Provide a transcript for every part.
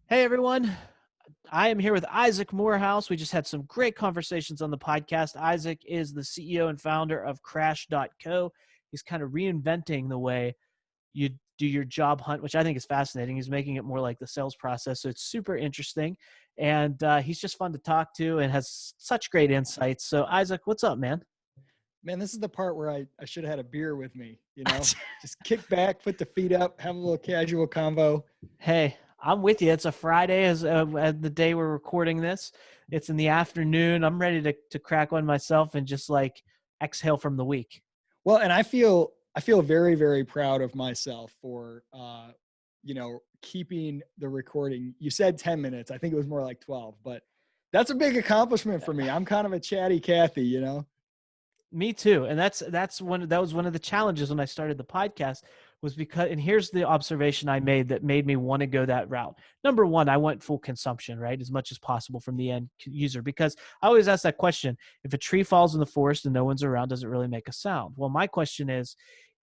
Hey everyone, I am here with Isaac Morehouse. We just had some great conversations on the podcast. Isaac is the CEO and founder of Crash.co. He's kind of reinventing the way you do your job hunt, which I think is fascinating. He's making it more like the sales process. So it's super interesting. And he's just fun to talk to and has such great insights. So, Isaac, what's up, man? Man, this is the part where I should have had a beer with me, just kick back, put the feet up, have a little casual convo. Hey, I'm with you. It's a Friday as the day we're recording this. It's in the afternoon. I'm ready to crack one myself and just like exhale from the week. Well, and I feel very, very proud of myself for, keeping the recording. You said 10 minutes. I think it was more like 12, but that's a big accomplishment for me. I'm kind of a chatty Cathy. Me too. And that was one of the challenges when I started the podcast was because, and here's the observation I made that made me want to go that route. Number one, I want full consumption, right? As much as possible from the end user, because I always ask that question. If a tree falls in the forest and no one's around, does it really make a sound? Well, my question is,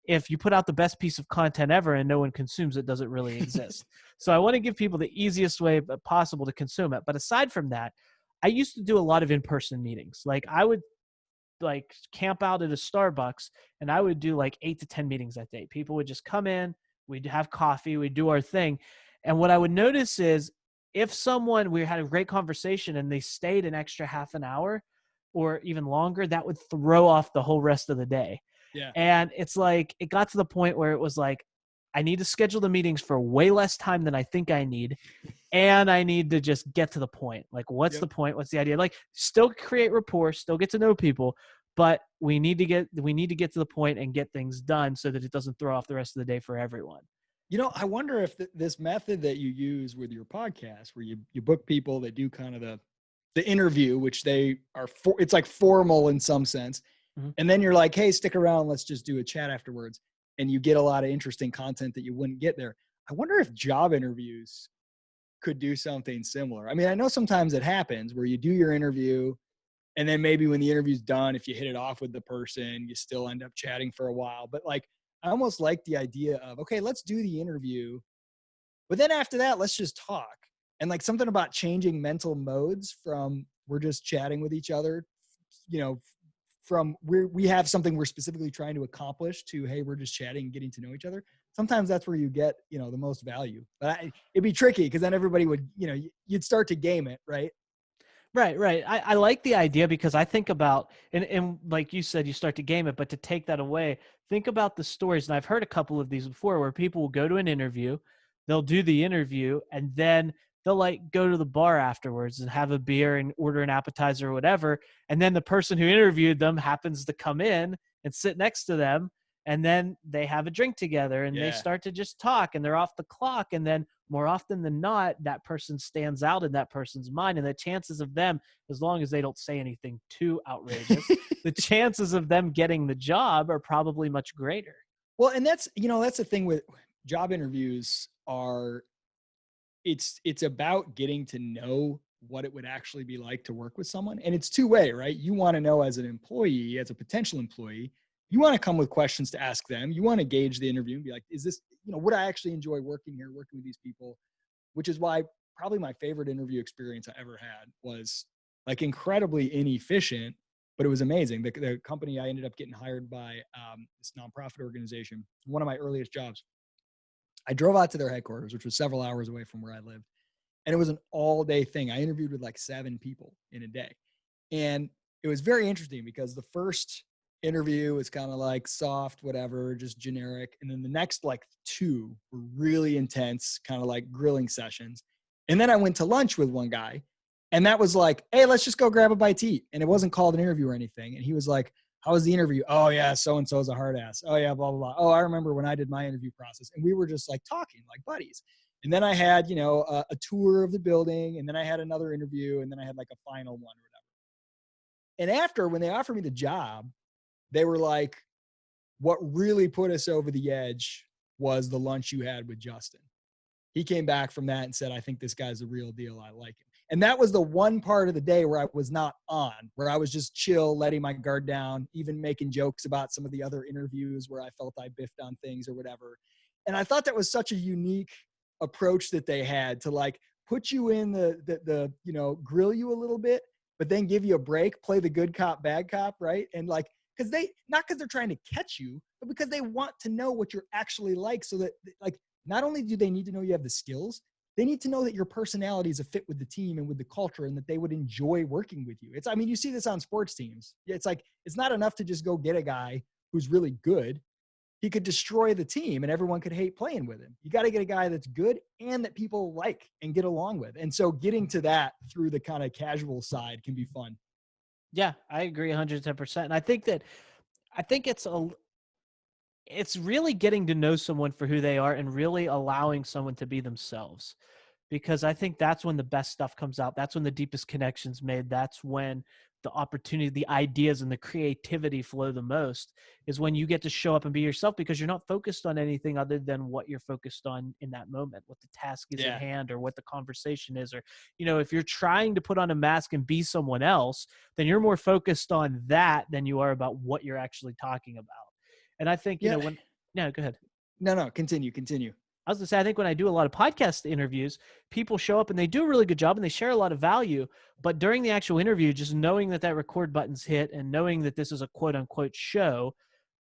if you put out the best piece of content ever and no one consumes it, does it really exist? So I want to give people the easiest way possible to consume it. But aside from that, I used to do a lot of in-person meetings. Like I would like camp out at a Starbucks and I would do like 8 to 10 meetings that day. People would just come in, we'd have coffee, we'd do our thing. And what I would notice is if we had a great conversation and they stayed an extra half an hour or even longer, that would throw off the whole rest of the day. Yeah. And it's like, it got to the point where it was like, I need to schedule the meetings for way less time than I think I need. And I need to just get to the point. Like, what's Yep. the point? What's the idea? Like, still create rapport, still get to know people, but we need to get to the point and get things done so that it doesn't throw off the rest of the day for everyone. I wonder if this method that you use with your podcast, where you book people that do kind of the interview, which it's like formal in some sense. Mhm. And then you're like, hey, stick around. Let's just do a chat afterwards. And you get a lot of interesting content that you wouldn't get there. I wonder if job interviews could do something similar. I mean, I know sometimes it happens where you do your interview and then maybe when the interview's done, if you hit it off with the person, you still end up chatting for a while. But like, I almost like the idea of, okay, let's do the interview. But then after that, let's just talk. And like something about changing mental modes from we're just chatting with each other, you know, from we have something we're specifically trying to accomplish to, hey, we're just chatting and getting to know each other. Sometimes that's where you get, the most value. But it'd be tricky because then everybody would, you'd start to game it, right? Right. I like the idea because I think about, and like you said, you start to game it, but to take that away, think about the stories. And I've heard a couple of these before where people will go to an interview, they'll do the interview, and then they'll like go to the bar afterwards and have a beer and order an appetizer or whatever. And then the person who interviewed them happens to come in and sit next to them. And then they have a drink together and they Yeah. start to just talk and they're off the clock. And then more often than not, that person stands out in that person's mind. And the chances of them, as long as they don't say anything too outrageous, the chances of them getting the job are probably much greater. Well, and that's the thing with job interviews are it's about getting to know what it would actually be like to work with someone. And it's two-way, right? You want to know as an employee, as a potential employee, you want to come with questions to ask them. You want to gauge the interview and be like, is this, would I actually enjoy working here, working with these people? Which is why probably my favorite interview experience I ever had was like incredibly inefficient, but it was amazing. The company I ended up getting hired by, this nonprofit organization, one of my earliest jobs. I drove out to their headquarters, which was several hours away from where I lived. And it was an all day thing. I interviewed with like 7 people in a day. And it was very interesting because the first interview was kind of like soft, whatever, just generic. And then the next like 2 were really intense, kind of like grilling sessions. And then I went to lunch with one guy and that was like, hey, let's just go grab a bite to eat. And it wasn't called an interview or anything. And he was like, how was the interview? Oh yeah, so-and-so is a hard ass. Oh yeah, blah, blah, blah. Oh, I remember when I did my interview process. And we were just like talking like buddies. And then I had, a tour of the building, and then I had another interview, and then I had like a final one or whatever. And after, when they offered me the job, they were like, what really put us over the edge was the lunch you had with Justin. He came back from that and said, I think this guy's the real deal. I like him. And that was the one part of the day where I was not on, where I was just chill, letting my guard down, even making jokes about some of the other interviews where I felt I biffed on things or whatever. And I thought that was such a unique approach that they had to like put you in the grill you a little bit, but then give you a break, play the good cop, bad cop, right? And like, because they, not because they're trying to catch you, but because they want to know what you're actually like, so that like, not only do they need to know you have the skills, they need to know that your personality is a fit with the team and with the culture, and that they would enjoy working with you. It's, I mean, you see this on sports teams. It's like, it's not enough to just go get a guy who's really good. He could destroy the team and everyone could hate playing with him. You got to get a guy that's good and that people like and get along with. And so getting to that through the kind of casual side can be fun. Yeah, I agree 110%. And I think it's really getting to know someone for who they are and really allowing someone to be themselves, because I think that's when the best stuff comes out. That's when the deepest connections made. That's when the opportunity, the ideas, and the creativity flow the most, is when you get to show up and be yourself, because you're not focused on anything other than what you're focused on in that moment, what the task is at Yeah. hand, or what the conversation is. Or, if you're trying to put on a mask and be someone else, then you're more focused on that than you are about what you're actually talking about. And I think, Yeah. yeah, go ahead. No, continue. I was gonna say, I think when I do a lot of podcast interviews, people show up and they do a really good job and they share a lot of value. But during the actual interview, just knowing that record button's hit and knowing that this is a quote unquote show,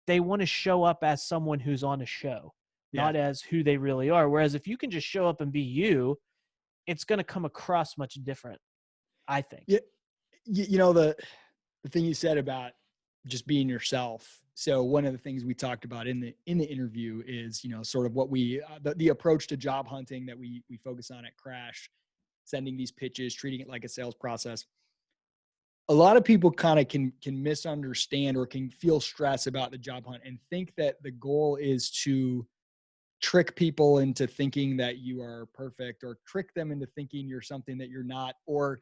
they want to show up as someone who's on a show, Yeah. not as who they really are. Whereas if you can just show up and be you, it's going to come across much different, I think. Yeah. The thing you said about just being yourself. So one of the things we talked about in the interview is, sort of what we, the approach to job hunting that we focus on at Crash, sending these pitches, treating it like a sales process. A lot of people kind of can misunderstand or can feel stress about the job hunt and think that the goal is to trick people into thinking that you are perfect, or trick them into thinking you're something that you're not. Or,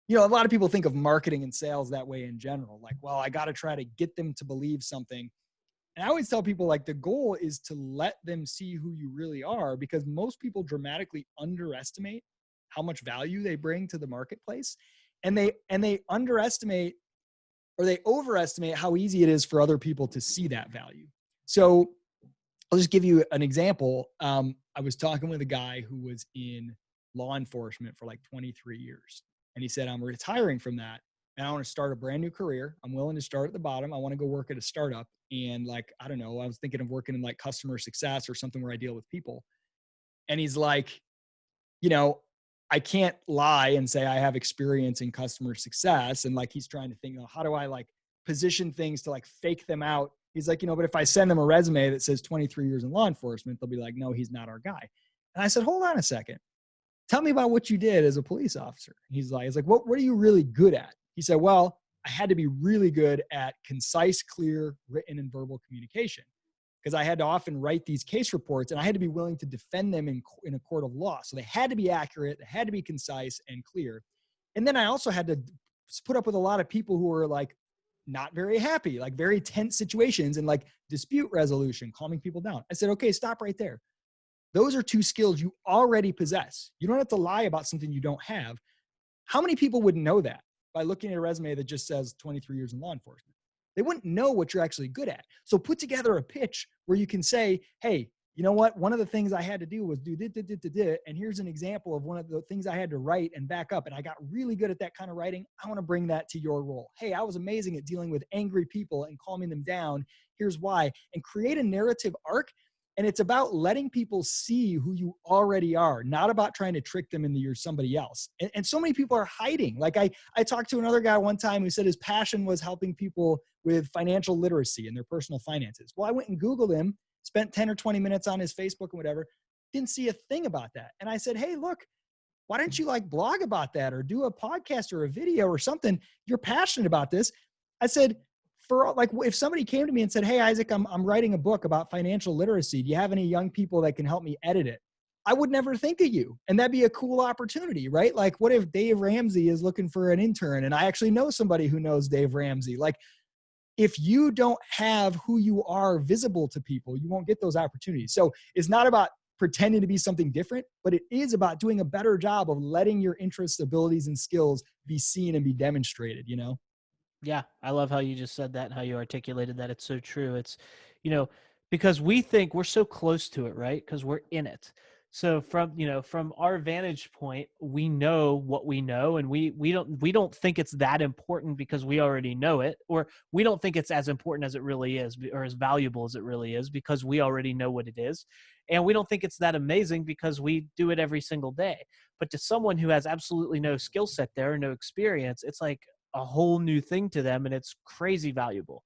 a lot of people think of marketing and sales that way in general. Like, well, I got to try to get them to believe something. And I always tell people, like, the goal is to let them see who you really are, because most people dramatically underestimate how much value they bring to the marketplace. And they underestimate, or they overestimate, how easy it is for other people to see that value. So I'll just give you an example. I was talking with a guy who was in law enforcement for like 23 years. And he said, I'm retiring from that and I want to start a brand new career. I'm willing to start at the bottom. I want to go work at a startup. And like, I don't know, I was thinking of working in like customer success or something where I deal with people. And he's like, you know, I can't lie and say I have experience in customer success. And like, he's trying to think, how do I like position things to like fake them out? He's like, but if I send them a resume that says 23 years in law enforcement, they'll be like, no, he's not our guy. And I said, hold on a second. Tell me about what you did as a police officer. He's like, what are you really good at? He said, well, I had to be really good at concise, clear, written and verbal communication, because I had to often write these case reports and I had to be willing to defend them in a court of law. So they had to be accurate, they had to be concise and clear. And then I also had to put up with a lot of people who were like not very happy, like very tense situations, and like dispute resolution, calming people down. I said, okay, stop right there. Those are two skills you already possess. You don't have to lie about something you don't have. How many people would know that by looking at a resume that just says 23 years in law enforcement? They wouldn't know what you're actually good at. So put together a pitch where you can say, hey, you know what? One of the things I had to do was do this, and here's an example of one of the things I had to write and back up, and I got really good at that kind of writing. I want to bring that to your role. Hey, I was amazing at dealing with angry people and calming them down. Here's why. And create a narrative arc. And it's about letting people see who you already are, not about trying to trick them into you're somebody else. And so many people are hiding. Like I talked to another guy one time who said his passion was helping people with financial literacy and their personal finances. Well, I went and Googled him, spent 10 or 20 minutes on his Facebook and whatever, didn't see a thing about that. And I said, hey, look, why don't you like blog about that or do a podcast or a video or something? You're passionate about this. I said, for like, if somebody came to me and said, hey, Isaac, I'm writing a book about financial literacy. Do you have any young people that can help me edit it? I would never think of you. And that'd be a cool opportunity, right? Like, what if Dave Ramsey is looking for an intern and I actually know somebody who knows Dave Ramsey? Like, if you don't have who you are visible to people, you won't get those opportunities. So it's not about pretending to be something different, but it is about doing a better job of letting your interests, abilities, and skills be seen and be demonstrated, you know? Yeah, I love how you just said that and how you articulated that. It's so true. It's, you know, because we think we're so close to it, right? Because we're in it. So from, from our vantage point, we know what we know, and we don't think it's that important because we already know it, or we don't think it's as important as it really is, or as valuable as it really is, because we already know what it is. And we don't think it's that amazing because we do it every single day. But to someone who has absolutely no skill set there, no experience, it's like a whole new thing to them, and it's crazy valuable.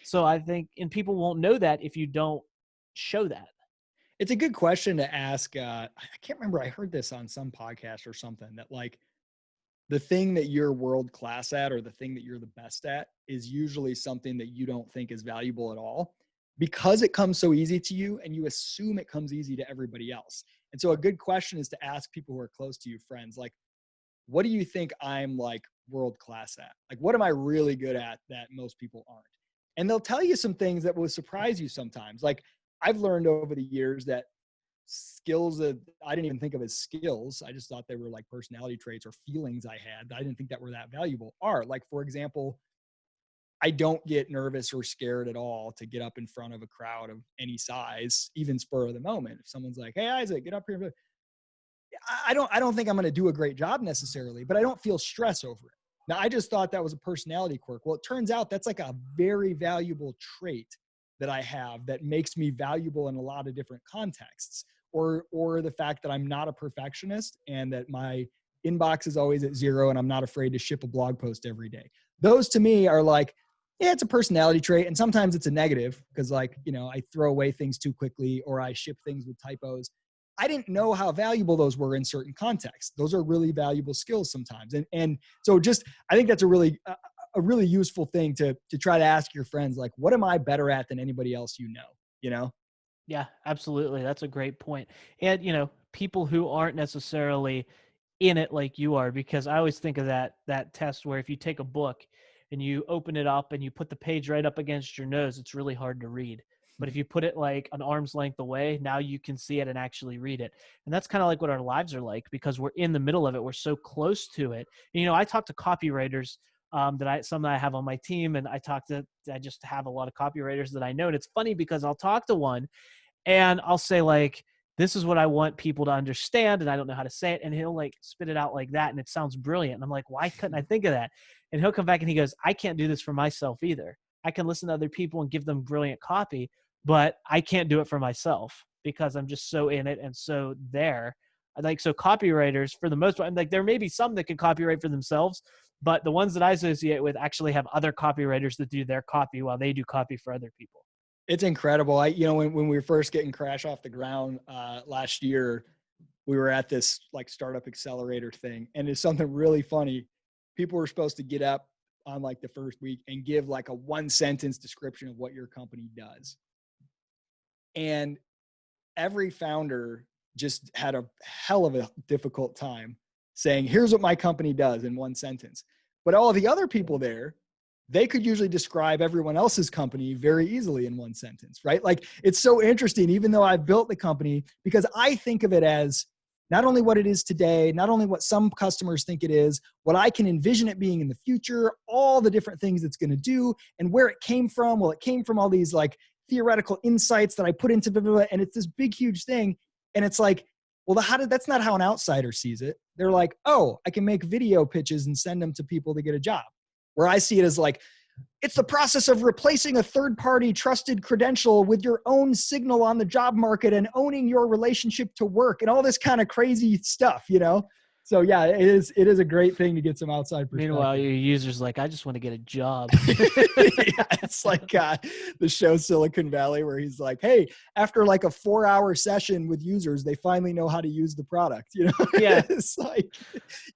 So I think, and people won't know that if you don't show that. It's a good question to ask. I can't remember. I heard this on some podcast or something that like the thing that you're world class at or the thing that you're the best at is usually something that you don't think is valuable at all because it comes so easy to you and you assume it comes easy to everybody else. And so a good question is to ask people who are close to you, friends, like, what do you think I'm like world class at? Like, what am I really good at that most people aren't? And they'll tell you some things that will surprise you sometimes. Like, I've learned over the years that skills that I didn't even think of as skills, I just thought they were like personality traits or feelings I had, I didn't think that were that valuable, are like, for example, I don't get nervous or scared at all to get up in front of a crowd of any size, even spur of the moment. If someone's like, "Hey, Isaac, get up here," I don't think I'm going to do a great job necessarily, but I don't feel stress over it. Now, I just thought that was a personality quirk. Well, it turns out that's like a very valuable trait that I have that makes me valuable in a lot of different contexts. Or the fact that I'm not a perfectionist and that my inbox is always at 0 and I'm not afraid to ship a blog post every day. Those to me are like, yeah, it's a personality trait. And sometimes it's a negative because, like, I throw away things too quickly or I ship things with typos. I didn't know how valuable those were in certain contexts. Those are really valuable skills sometimes. And so just, I think that's a really useful thing to try to ask your friends, like, what am I better at than anybody else you know? You know? Yeah, absolutely. That's a great point. And, people who aren't necessarily in it like you are, because I always think of that test where if you take a book and you open it up and you put the page right up against your nose, it's really hard to read. But if you put it like an arm's length away, now you can see it and actually read it. And that's kind of like what our lives are like, because we're in the middle of it. We're so close to it. And, I talk to copywriters some that I have on my team, and I just have a lot of copywriters that I know. And it's funny because I'll talk to one and I'll say, like, this is what I want people to understand, and I don't know how to say it. And he'll like spit it out like that, and it sounds brilliant. And I'm like, why couldn't I think of that? And he'll come back and he goes, I can't do this for myself either. I can listen to other people and give them brilliant copy, but I can't do it for myself because I'm just so in it and so there. Like, so copywriters, for the most part, like, there may be some that can copyright for themselves, but the ones that I associate with actually have other copywriters that do their copy while they do copy for other people. It's incredible. When we were first getting Crash off the ground last year, we were at this like startup accelerator thing, and it's something really funny. People were supposed to get up on like the first week and give like a 1 sentence description of what your company does. And every founder just had a hell of a difficult time saying, here's what my company does in 1 sentence. But all the other people there, they could usually describe everyone else's company very easily in 1 sentence, right? Like, it's so interesting, even though I've built the company, because I think of it as not only what it is today, not only what some customers think it is, what I can envision it being in the future, all the different things it's going to do, and where it came from. Well, it came from all these like theoretical insights that I put into blah, blah, blah, and it's this big, huge thing. And it's like, well, that's not how an outsider sees it. They're like, oh, I can make video pitches and send them to people to get a job. Where I see it as like, it's the process of replacing a third-party trusted credential with your own signal on the job market and owning your relationship to work and all this kind of crazy stuff, So yeah, it is a great thing to get some outside Meanwhile, perspective. your user's like, I just want to get a job. Yeah, it's like the show Silicon Valley where he's like, hey, after like a 4-hour session with users, they finally know how to use the product. Yeah. It's like,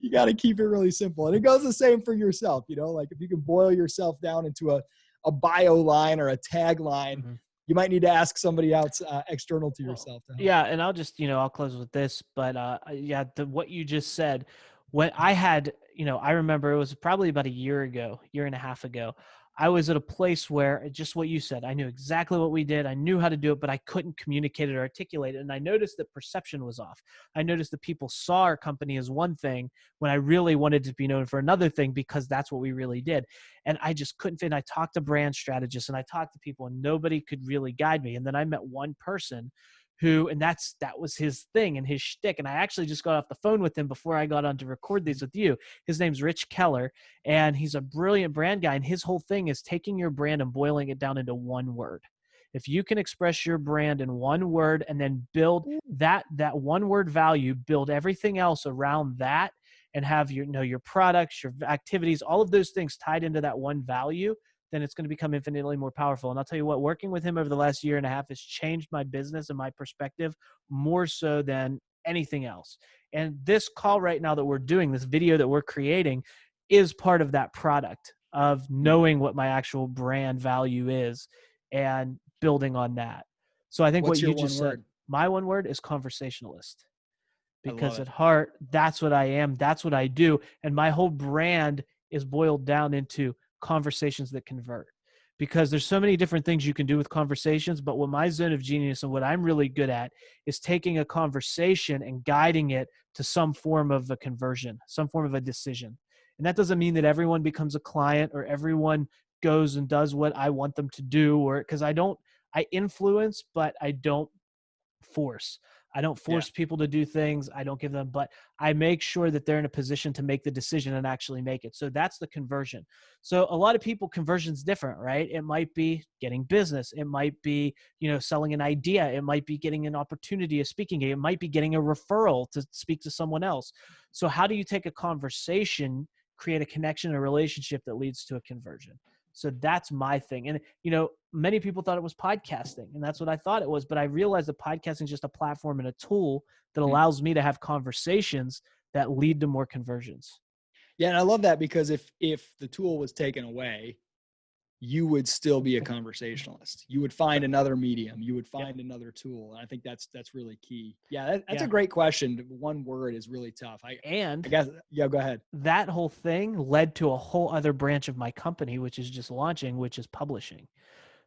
you got to keep it really simple. And it goes the same for yourself. Like, if you can boil yourself down into a bio line or a tag line, Mm-hmm. you might need to ask somebody else external to yourself to help. Yeah, and I'll just, I'll close with this, but yeah, what you just said, when I had, I remember it was probably about a year ago, year and a half ago, I was at a place where just what you said, I knew exactly what we did, I knew how to do it, but I couldn't communicate it or articulate it, and I noticed that perception was off. I noticed that people saw our company as one thing when I really wanted to be known for another thing, because that's what we really did. And I just couldn't fit. And I talked to brand strategists and I talked to people, and nobody could really guide me. And then I met one person and that was his thing and his shtick. And I actually just got off the phone with him before I got on to record these with you. His name's Rich Keller, and he's a brilliant brand guy. And his whole thing is taking your brand and boiling it down into one word. If you can express your brand in one word and then build that one word value, build everything else around that, and have your products, your activities, all of those things tied into that one value, then it's going to become infinitely more powerful. And I'll tell you what, working with him over the last year and a half has changed my business and my perspective more so than anything else. And this call right now that we're doing, this video that we're creating, is part of that product of knowing what my actual brand value is and building on that. So I think what What's your you one just said, word? my one word is conversationalist, I love because it. at heart, that's what I am. That's what I do. And my whole brand is boiled down into conversations that convert, because there's so many different things you can do with conversations. But what my zone of genius and what I'm really good at is taking a conversation and guiding it to some form of a conversion, some form of a decision. And that doesn't mean that everyone becomes a client or everyone goes and does what I want them to do, or because I influence, but I don't force. I don't Yeah. force people to do things. I don't give them, but I make sure that they're in a position to make the decision and actually make it. So that's the conversion. So a lot of people, conversion's different, right? It might be getting business. It might be, selling an idea. It might be getting an opportunity, a speaking gig. It might be getting a referral to speak to someone else. So how do you take a conversation, create a connection, a relationship that leads to a conversion? So that's my thing. And, many people thought it was podcasting, and that's what I thought it was. But I realized that podcasting is just a platform and a tool that Mm. allows me to have conversations that lead to more conversions. Yeah. And I love that, because if the tool was taken away, you would still be a conversationalist. You would find another medium. You would Yep. find another tool. And I think that's really key. Yeah, that's a Yeah. great question. One word is really tough. I And guess, yeah, go ahead. that whole thing led to a whole other branch of my company, which is just launching, which is publishing.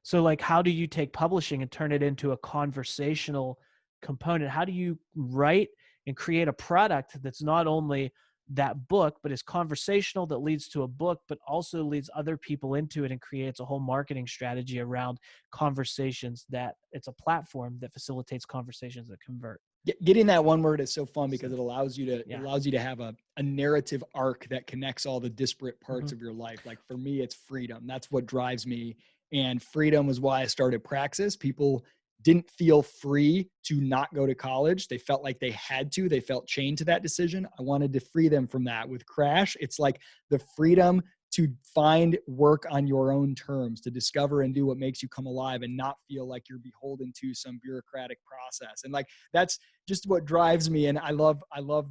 So like, how do you take publishing and turn it into a conversational component? How do you write and create a product that's not only that book, but is conversational, that leads to a book, but also leads other people into it and creates a whole marketing strategy around conversations, that it's a platform that facilitates conversations that convert. Getting that one word is so fun, So, because it allows you to yeah. have a narrative arc that connects all the disparate parts Mhm. of your life. Like for me, it's freedom. That's what drives me. And freedom was why I started Praxis. People didn't feel free to not go to college. They felt like they had to. They felt chained to that decision. I wanted to free them from that. With Crash, it's like the freedom to find work on your own terms, to discover and do what makes you come alive, and not feel like you're beholden to some bureaucratic process. And like, that's just what drives me. And I love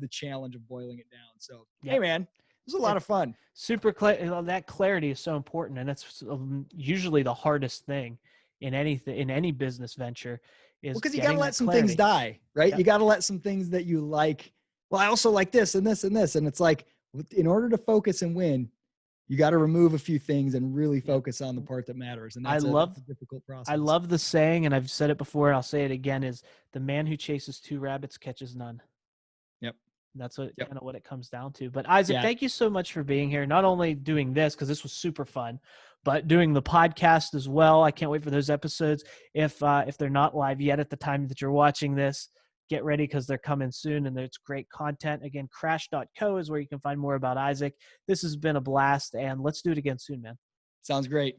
the challenge of boiling it down. So, hey Yep. man, this was a lot It, of fun. super that clarity is so important, and it's usually the hardest thing in anything, in any business venture, Well, is because you got to getting let that some things clarity. die, right? Yep. You got to let some things that you like. Well, I also like this and this and this. And it's like, in order to focus and win, you got to remove a few things and really Yep. focus on the part that matters. And I that's love a difficult I process. love the saying, and I've said it before, and I'll say it again, is the man who chases two rabbits catches none. Yep. That's what Yep. kind of what it comes down to. But Isaac, Yeah. thank you so much for being here. Not only doing this, because this was super fun, but doing the podcast as well. I can't wait for those episodes. If they're not live yet at the time that you're watching this, get ready, because they're coming soon, and it's great content. Again, crash.co is where you can find more about Isaac. This has been a blast, and let's do it again soon, man. Sounds great.